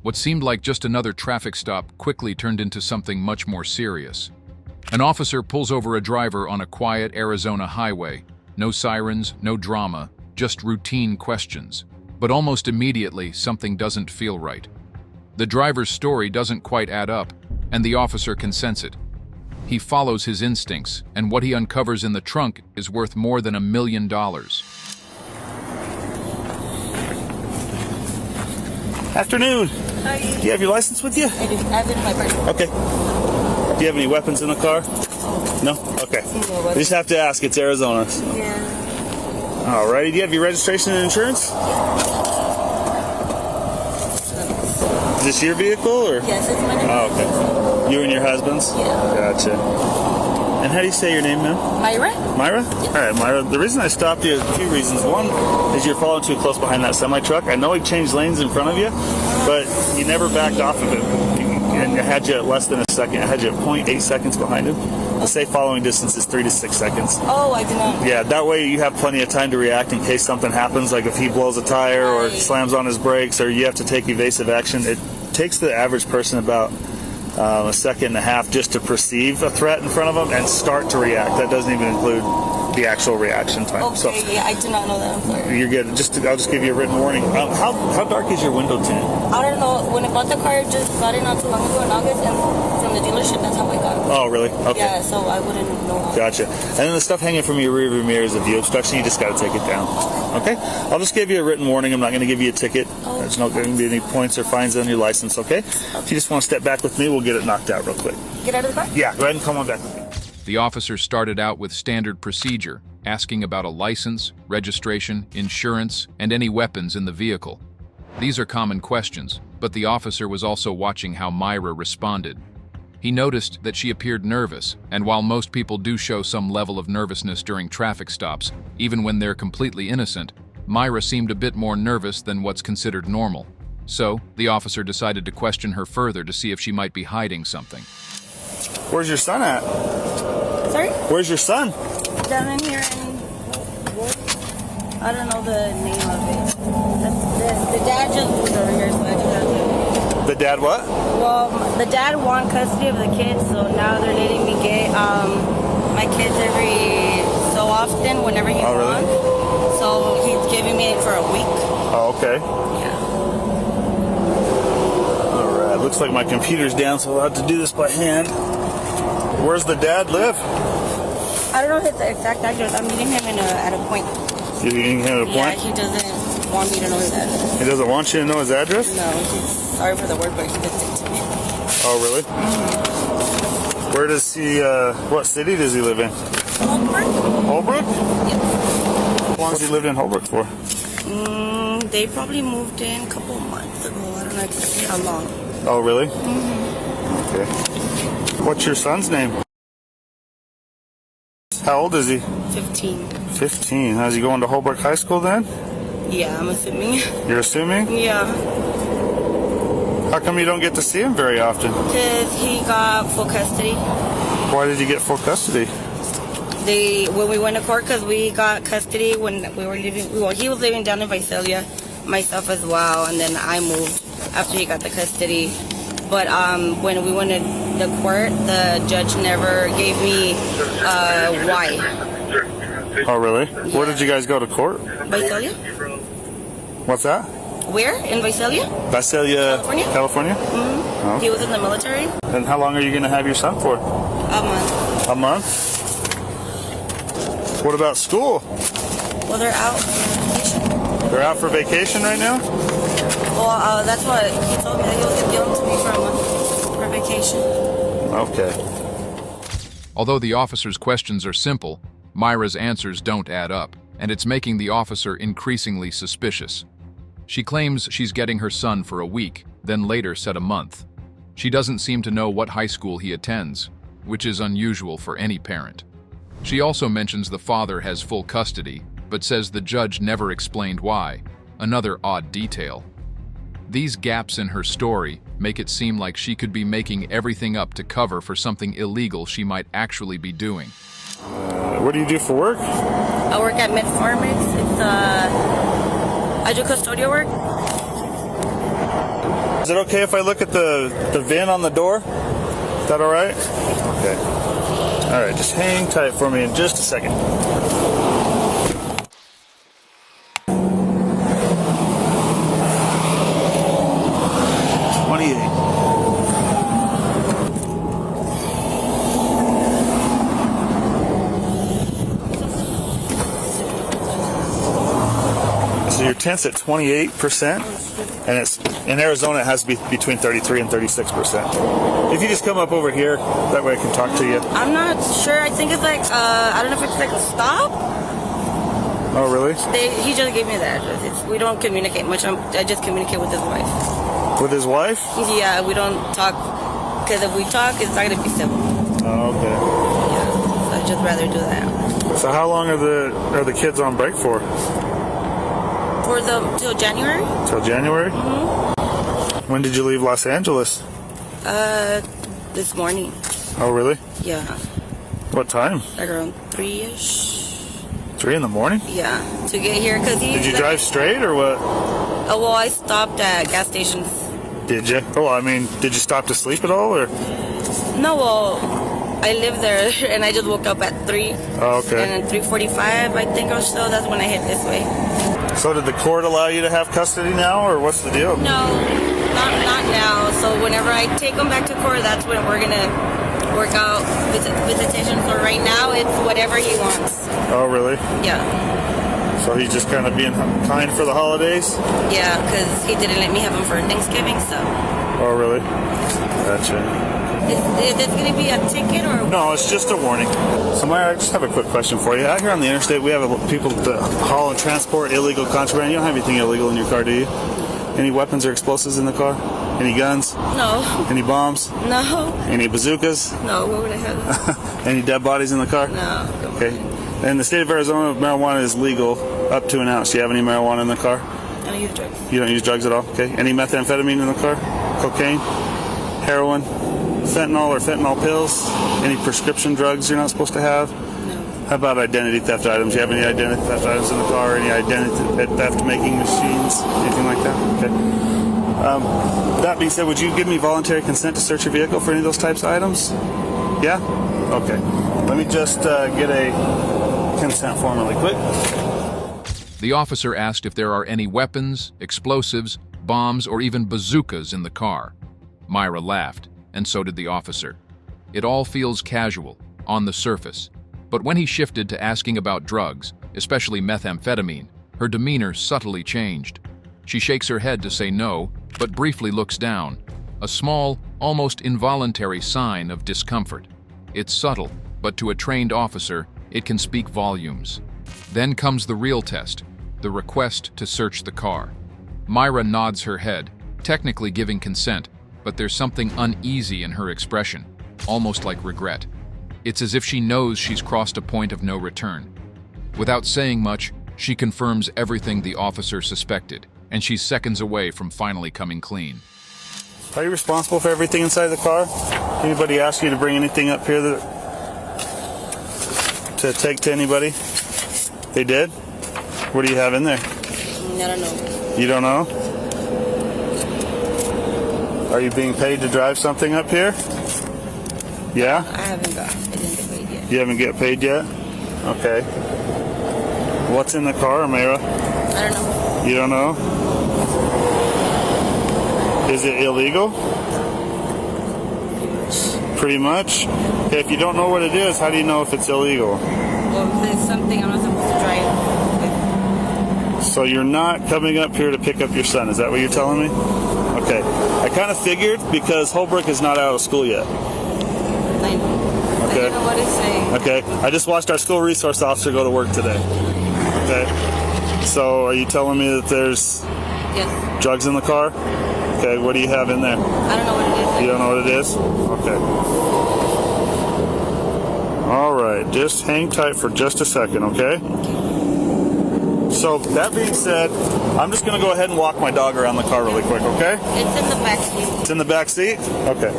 What seemed like just another traffic stop quickly turned into something much more serious. An officer pulls over a driver on a quiet Arizona highway. No sirens, no drama, just routine questions. But almost immediately, something doesn't feel right. The driver's story doesn't quite add up, and the officer can sense it. He follows his instincts, and what he uncovers in the trunk is worth more than $1 million. Afternoon. Hi. Do you have your license with you? I do. I have it in my purse. Okay. Do you have any weapons in the car? No? Okay. No, We just have to ask. It's Arizona. Yeah. Alrighty. Do you have your registration and insurance? Is this your vehicle or? Yes, it's my name. Oh, okay. You and your husband's? Yeah. Gotcha. And how do you say your name, ma'am? Myra? Myra? Yes. All right, Myra. The reason I stopped you is a few reasons. One is you're following too close behind that semi-truck. I know he changed lanes in front of you, but you never backed off of it. And I had you at less than a second. I had you at 0.8 seconds behind him. The safe following distance is 3 to 6 seconds. Oh, I did not. Yeah, that way you have plenty of time to react in case something happens, like if he blows a tire or Right. slams on his brakes or you have to take evasive action. It takes the average person about a second and a half just to perceive a threat in front of them and start to react. That doesn't even include the actual reaction time. Okay, So yeah, I did not know that. I'm sorry. you're good. I'll just give you a written warning. How dark is your window tint? I don't know. When I bought the car, I just got it not too long ago in August, and from the dealership, that's how I got it. Oh, really? Okay. Yeah, so I wouldn't know. Gotcha. And then the stuff hanging from your rearview mirror is a view obstruction. You just got to take it down. Okay? I'll just give you a written warning. I'm not going to give you a ticket. There's not going to be any points or fines on your license, okay? If you just want to step back with me, we'll get it knocked out real quick. Get out of the car? Yeah, go ahead and come on back with me. The officer started out with standard procedure, asking about a license, registration, insurance, and any weapons in the vehicle. These are common questions, but the officer was also watching how Myra responded. He noticed that she appeared nervous, and while most people do show some level of nervousness during traffic stops, even when they're completely innocent, Myra seemed a bit more nervous than what's considered normal. So, the officer decided to question her further to see if she might be hiding something. Where's your son at? Sorry? Where's your son? Down in here in I don't know the name of it. The dad just moved over here, so I just have to... The dad what? Well, the dad won custody of the kids, so now they're letting me get my kids every so often, whenever he wants. Really? So he's giving me it for a week. Oh, okay. Yeah. All right. Looks like my computer's down, so I'll have to do this by hand. Where's the dad live? I don't know his exact address. I'm meeting him at a point. You're meeting him at a point? Yeah, he doesn't want me to know his address. He doesn't want you to know his address? No, he's sorry for the word, but he did it to me. Oh, really? Mm-hmm. Where does he, what city does he live in? Holbrook? Holbrook? Yes. How long has he lived in Holbrook for? They probably moved in a couple of months ago. I don't know exactly how long. Oh, really? Mm-hmm. Okay. What's your son's name? How old is he? 15. 15. Is he going to Holbrook High School then? Yeah, I'm assuming. You're assuming? Yeah. How come you don't get to see him very often? Because he got full custody. Why did you get full custody? When we went to court, because we got custody when we were living, well, he was living down in Visalia, myself as well, and then I moved after he got the custody. But when we went to the court, the judge never gave me why. Oh, really? Yeah. Where did you guys go to court? Visalia? What's that? Where? In Visalia? Visalia, California? Mm-hmm. Oh. He was in the military. And how long are you going to have your son for? A month. A month? What about school? Well, they're out for vacation. They're out for vacation right now? Well, that's what he told me. That he was going to give them to me for a month for vacation. Okay. Although the officer's questions are simple, Myra's answers don't add up, and it's making the officer increasingly suspicious. She claims she's getting her son for a week, then later said a month. She doesn't seem to know what high school he attends, which is unusual for any parent. She also mentions the father has full custody, but says the judge never explained why, another odd detail. These gaps in her story make it seem like she could be making everything up to cover for something illegal she might actually be doing. What do you do for work? I work at Mid-Farmix. I do custodial work. Is it okay if I look at the VIN on the door? Is that all right? Okay. All right, just hang tight for me in just a second. 28. So your tint's at 28%, and it's in Arizona it has to be between 33 and 36%. If you just come up over here, that way I can talk to you. I'm not sure. I think it's like I don't know if it's like a stop. Oh, really? He just gave me the address. We don't communicate much. I just communicate with his wife. With his wife? Yeah, we don't talk because if we talk, it's not gonna be civil. Oh, okay. Yeah, so I'd just rather do that. So how long are the kids on break for? Till January. Till January? Mm-hmm. When did you leave Los Angeles? This morning. Oh, really? Yeah. What time? Like around 3-ish. 3 in the morning? Yeah, to get here because Did you drive straight or what? Oh, well, I stopped at gas stations. Did you? Oh, I mean, did you stop to sleep at all or? No, well, I live there and I just woke up at 3. Oh, okay. And then 3:45, I think, or so. That's when I hit this way. So did the court allow you to have custody now, or what's the deal? No, not now. So whenever I take him back to court, that's when we're gonna work out visitation. So right now, it's whatever he wants. Oh, really? Yeah. So he's just kind of being kind for the holidays? Yeah, because he didn't let me have him for Thanksgiving, so. Oh, really? Gotcha. Is this going to be a ticket or? No, it's just a warning. So, Myra, I just have a quick question for you. Out here on the interstate, we have people that haul and transport illegal contraband. You don't have anything illegal in your car, do you? Any weapons or explosives in the car? Any guns? No. Any bombs? No. Any bazookas? No, what would I have? Any dead bodies in the car? No. Okay. In the state of Arizona, marijuana is legal up to an ounce. Do you have any marijuana in the car? I don't use drugs. You don't use drugs at all? Okay. Any methamphetamine in the car? Cocaine? Heroin? Fentanyl or fentanyl pills? Any prescription drugs you're not supposed to have? No. How about identity theft items? Do you have any identity theft items in the car? Any identity theft making machines? Anything like that? Okay. That being said, would you give me voluntary consent to search your vehicle for any of those types of items? Yeah? Okay. Let me just get a consent form really quick. The officer asked if there are any weapons, explosives, bombs, or even bazookas in the car. Myra laughed, and so did the officer. It all feels casual, on the surface. But when he shifted to asking about drugs, especially methamphetamine, her demeanor subtly changed. She shakes her head to say no, but briefly looks down, a small, almost involuntary sign of discomfort. It's subtle, but to a trained officer, it can speak volumes. Then comes the real test, the request to search the car. Myra nods her head, technically giving consent, but there's something uneasy in her expression, almost like regret. It's as if she knows she's crossed a point of no return. Without saying much, she confirms everything the officer suspected, and she's seconds away from finally coming clean. Are you responsible for everything inside the car? Anybody ask you to bring anything up here to take to anybody? They did? What do you have in there? I don't know. You don't know? Are you being paid to drive something up here? Yeah? I didn't get paid yet. You haven't get paid yet? Okay. What's in the car, Myra? I don't know. You don't know? Is it illegal? Pretty much. Okay, if you don't know what it is, how do you know if it's illegal? Well, if it's something I'm not supposed to drive with. So you're not coming up here to pick up your son, is that what you're telling me? Okay. I kind of figured because Holbrook is not out of school yet. I know. Okay. I don't know what it's saying. Okay. I just watched our school resource officer go to work today. Okay. So are you telling me that there's Yes. drugs in the car? Okay. What do you have in there? I don't know what it is. You don't know what it is? Okay. All right. Just hang tight for just a second, okay? So that being said, I'm just going to go ahead and walk my dog around the car really quick, okay? It's in the back seat. It's in the back seat? Okay.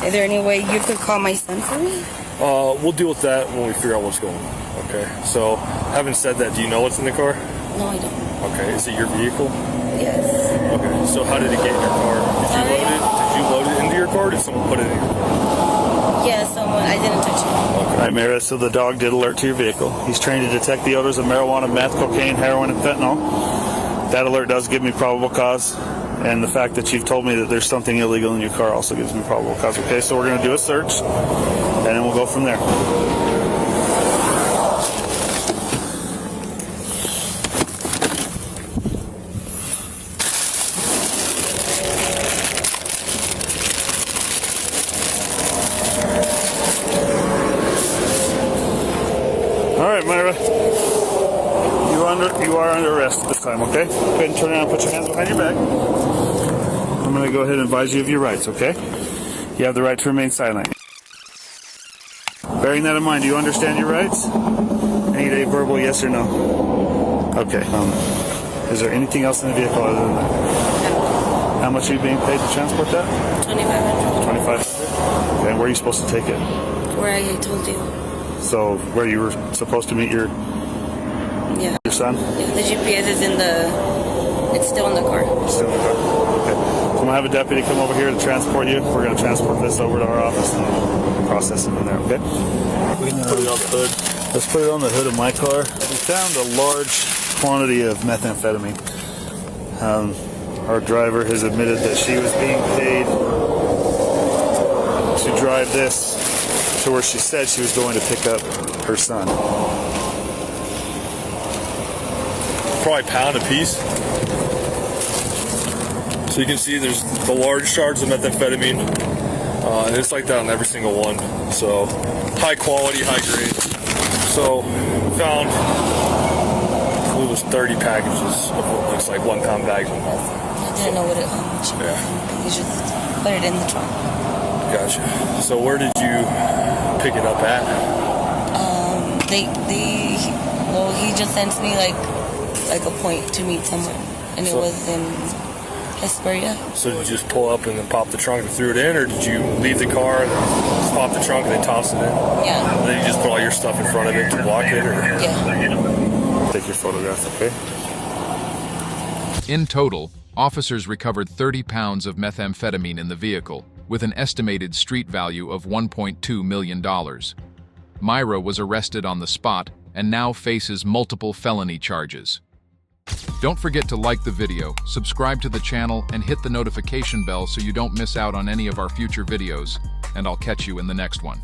Is there any way you could call my son for me? We'll deal with that when we figure out what's going on. Okay, so having said that, do you know what's in the car? No, I don't. Okay, is it your vehicle? Yes. Okay, so how did it get in your car? Did you load it into your car, or did someone put it in your car? Yeah, someone. I didn't touch it. All right, Mara, so the dog did alert to your vehicle. He's trained to detect the odors of marijuana, meth, cocaine, heroin, and fentanyl. That alert does give me probable cause. And the fact that you've told me that there's something illegal in your car also gives me probable cause. Okay, so we're going to do a search, and then we'll go from there. All right, Myra. You are under arrest this time, okay? Go ahead and turn around and put your hands behind your back. I'm going to go ahead and advise you of your rights, okay? You have the right to remain silent. Bearing that in mind, do you understand your rights? I need a verbal yes or no. Okay. Is there anything else in the vehicle other than that? How much are you being paid to transport that? $2,500. $2,500. Okay, and where are you supposed to take it? Where I told you. So, where you were supposed to meet your son? Yeah, the GPS is in the... It's still in the car. Still in the car. Okay. So I'm going to have a deputy come over here to transport you. We're going to transport this over to our office and process it from there, okay? We can put it on the hood. Let's put it on the hood of my car. We found a large quantity of methamphetamine. Our driver has admitted that she was being paid to drive this to where she said she was going to pick up her son. Probably a pound a piece. So you can see there's the large shards of methamphetamine, and it's like that on every single one. So high quality, high grade. So found, I believe it was 30 packages of what looks like 1 pound bags of meth. I didn't know how much. Yeah. You just put it in the trunk. Gotcha. So where did you pick it up at? He just sent me like a point to meet someone, and it was in Hesperia. So did you just pull up and then pop the trunk and threw it in, or did you leave the car and just pop the trunk and then toss it in? Yeah. And then you just put all your stuff in front of it to block it? Or? Yeah. Take your photograph, okay? In total, officers recovered 30 pounds of methamphetamine in the vehicle, with an estimated street value of $1.2 million. Myra was arrested on the spot and now faces multiple felony charges. Don't forget to like the video, subscribe to the channel, and hit the notification bell so you don't miss out on any of our future videos, and I'll catch you in the next one.